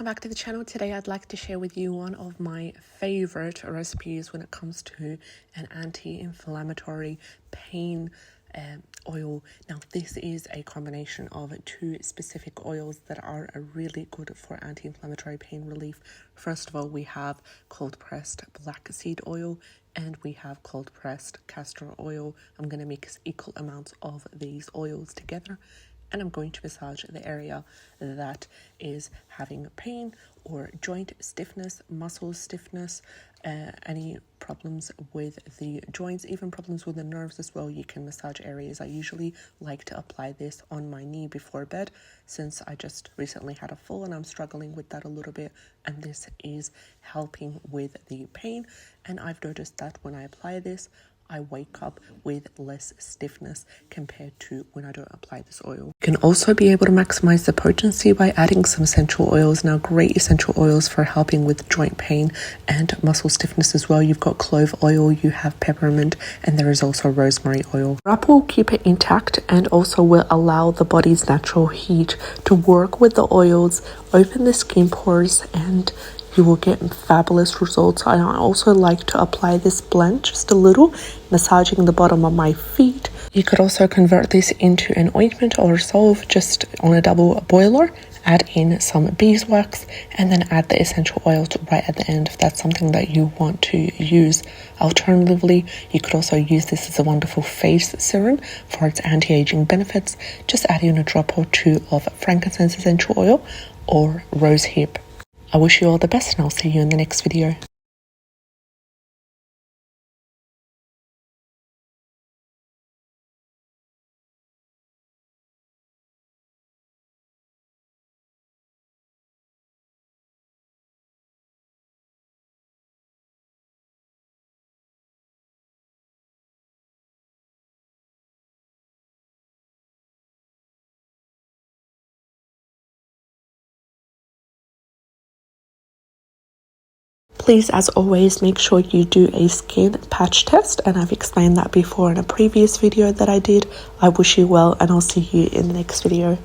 welcome back to the channel. Today I'd like to share with you one of my favorite recipes when it comes to an anti-inflammatory pain oil. Now this is a combination of two specific oils that are really good for anti-inflammatory pain relief. First of all, we have cold pressed black seed oil and we have cold pressed castor oil. I'm going to mix equal amounts of these oils together, and I'm going to massage the area that is having pain or joint stiffness, muscle stiffness, any problems with the joints, even problems with the nerves as well. You can massage areas. I usually like to apply this on my knee before bed, since I just recently had a fall and I'm struggling with that a little bit, and this is helping with the pain. And I've noticed that when I apply this, I wake up with less stiffness compared to when I don't apply this oil. You can also be able to maximize the potency by adding some essential oils. Now, great essential oils for helping with joint pain and muscle stiffness as well. You've got clove oil, you have peppermint, and there is also rosemary oil. Wrap will keep it intact and also will allow the body's natural heat to work with the oils, open the skin pores, and you will get fabulous results. I also like to apply this blend just a little, massaging the bottom of my feet. You could also convert this into an ointment or salve just on a double boiler. Add in some beeswax and then add the essential oils right at the end if that's something that you want to use. Alternatively, you could also use this as a wonderful face serum for its anti-aging benefits. Just add in a drop or two of frankincense essential oil or rosehip. I wish you all the best, and I'll see you in the next video. Please, as always, make sure you do a skin patch test, and I've explained that before in a previous video that I did. I wish you well, and I'll see you in the next video.